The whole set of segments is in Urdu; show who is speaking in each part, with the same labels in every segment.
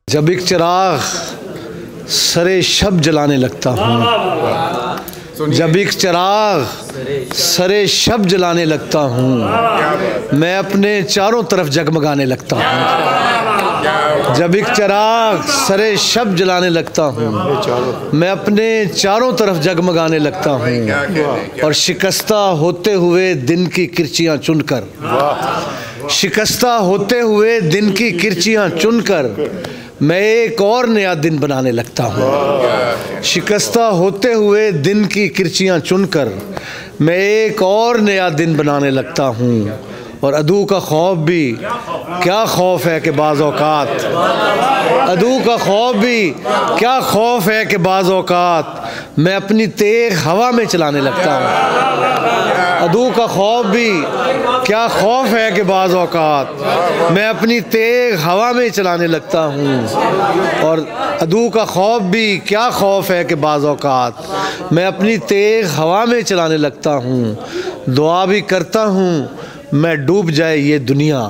Speaker 1: جب ایک چراغ سرے شب جلانے لگتا ہوں، جب ایک چراغ سرے شب جلانے لگتا ہوں، میں اپنے چاروں طرف جگمگانے لگتا ہوں۔ جب ایک چراغ سرے شب جلانے لگتا ہوں، میں اپنے چاروں طرف جگمگانے لگتا ہوں، اور شکستہ ہوتے ہوئے دن کی کرچیاں چن کر، شکستہ ہوتے ہوئے دن کی کرچیاں چن کر میں ایک اور نیا دن بنانے لگتا ہوں۔ شکستہ ہوتے ہوئے دن کی کرچیاں چن کر میں ایک اور نیا دن بنانے لگتا ہوں، اور عدو کا خوف بھی کیا خوف ہے کہ بعض اوقات، عدو کا خوف بھی کیا خوف ہے کہ بعض اوقات میں اپنی تیغ ہوا میں چلانے لگتا ہوں۔ عدو کا خوف بھی کیا خوف ہے کہ بعض اوقات میں اپنی تیغ ہوا میں چلانے لگتا ہوں، اور عدو کا خوف بھی کیا خوف ہے کہ بعض اوقات میں اپنی تیغ ہوا میں چلانے لگتا ہوں۔ دعا بھی کرتا ہوں میں ڈوب جائے یہ دنیا،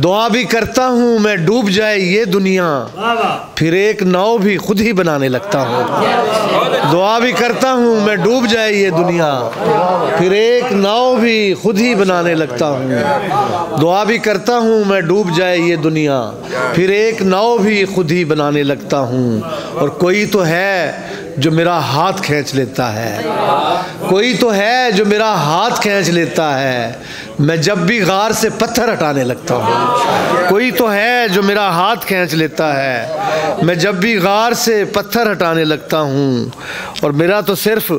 Speaker 1: دعا بھی کرتا ہوں میں ڈوب جائے یہ دنیا، پھر ایک ناؤ بھی خود ہی بنانے لگتا ہوں۔ دعا بھی کرتا ہوں میں ڈوب جائے یہ دنیا، پھر ایک ناؤ بھی خود ہی بنانے لگتا ہوں۔ دعا بھی کرتا ہوں میں ڈوب جائے یہ دنیا، پھر ایک ناؤ بھی خود ہی بنانے لگتا ہوں، اور کوئی تو ہے جو میرا ہاتھ کھینچ لیتا ہے، کوئی تو ہے جو میرا ہاتھ کھینچ لیتا ہے، میں جب بھی غار سے پتھر ہٹانے لگتا ہوں۔ کوئی تو ہے جو میرا ہاتھ کھینچ لیتا ہے، میں جب بھی غار سے پتھر ہٹانے لگتا ہوں، اور میرا تو صرف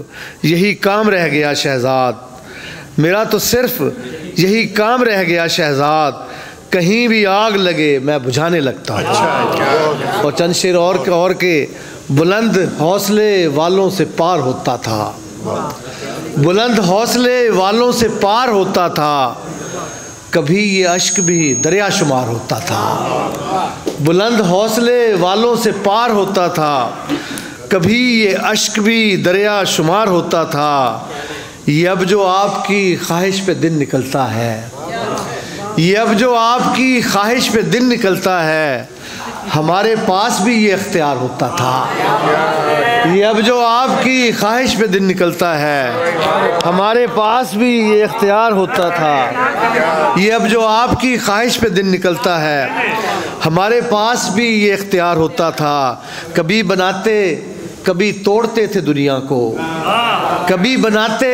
Speaker 1: یہی کام رہ گیا شہزاد، میرا تو صرف یہی کام رہ گیا شہزاد، کہیں بھی آگ لگے میں بجھانے لگتا ہوں۔ اور چند شعر اور کے بلند حوصلے والوں سے پار ہوتا تھا، بلند حوصلے والوں سے پار ہوتا تھا، کبھی یہ اشک بھی دریا شمار ہوتا تھا۔ بلند حوصلے والوں سے پار ہوتا تھا، کبھی یہ اشک بھی دریا شمار ہوتا تھا، یہ اب جو آپ کی خواہش پہ دن نکلتا ہے، یہ اب جو آپ کی خواہش پہ دن نکلتا ہے، ہمارے پاس بھی یہ اختیار ہوتا تھا۔ یہ اب جو آپ کی خواہش پہ دن نکلتا ہے، ہمارے پاس بھی یہ اختیار ہوتا تھا۔ یہ اب جو آپ کی خواہش پہ دن نکلتا ہے، ہمارے پاس بھی یہ اختیار ہوتا تھا، کبھی بناتے کبھی توڑتے تھے دنیا کو، کبھی بناتے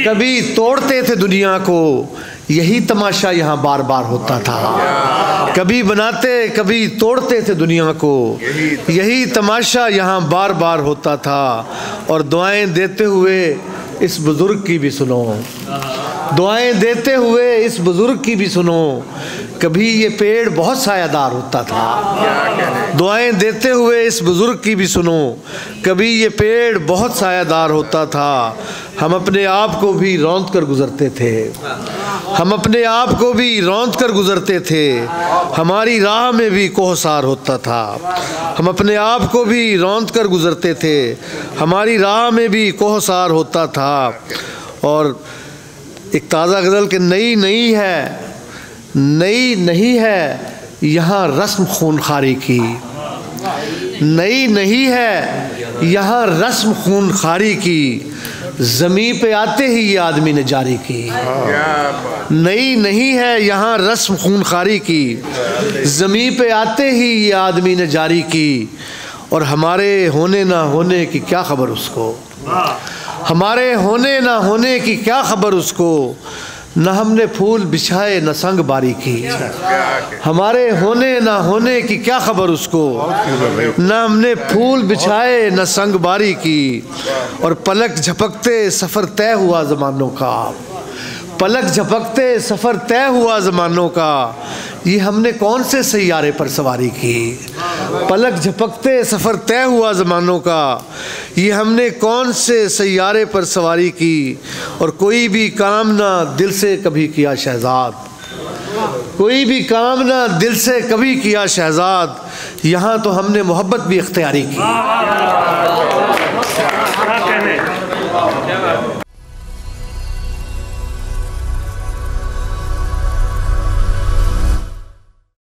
Speaker 1: کبھی توڑتے تھے دنیا کو، یہی تماشا یہاں بار بار ہوتا تھا۔ کبھی بناتے کبھی توڑتے تھے دنیا کو، یہی تماشا یہاں بار بار ہوتا تھا، اور دعائیں دیتے ہوئے اس بزرگ کی بھی سنو، دعائیں دیتے ہوئے اس بزرگ کی بھی سنو، کبھی یہ پیڑ بہت سایہ دار ہوتا تھا۔ دعائیں دیتے ہوئے اس بزرگ کی بھی سنو، کبھی یہ پیڑ بہت سایہ دار ہوتا تھا، ہم اپنے آپ کو بھی روند کر گزرتے تھے، ہم اپنے آپ کو بھی روند کر گزرتے تھے، ہماری راہ میں بھی کوہسار ہوتا تھا، ہم اپنے آپ کو بھی روند کر گزرتے تھے، ہماری راہ میں بھی کوہسار ہوتا تھا۔ اور ایک تازہ غزل کہ نئی نہیں ہے، نئی نہیں ہے یہاں رسم خونخواری کی، نئی نہیں ہے یہاں رسم خونخواری کی، زمین پہ آتے ہی یہ آدمی نے جاری کی۔ نئی نہیں ہے یہاں رسم خونخواری کی، زمین پہ آتے ہی یہ آدمی نے جاری کی، اور ہمارے ہونے نہ ہونے کی کیا خبر اس کو، ہمارے ہونے نہ ہونے کی کیا خبر اس کو، نہ ہم نے پھول بچھائے نہ سنگ باری کی، ہمارے ہونے نہ ہونے کی کیا خبر اس کو، نہ ہم نے پھول بچھائے نہ سنگ باری کی، اور پلک جھپکتے سفر طے ہوا زمانوں کا، پلک جھپکتے سفر طے ہوا زمانوں کا، یہ ہم نے کون سے سیارے پر سواری کی، پلک جھپکتے سفر طے ہوا زمانوں کا، یہ ہم نے کون سے سیارے پر سواری کی، اور کوئی بھی کام نہ دل سے کبھی کیا شہزاد، کوئی بھی کام نہ دل سے کبھی کیا شہزاد، یہاں تو ہم نے محبت بھی اختیاری کی۔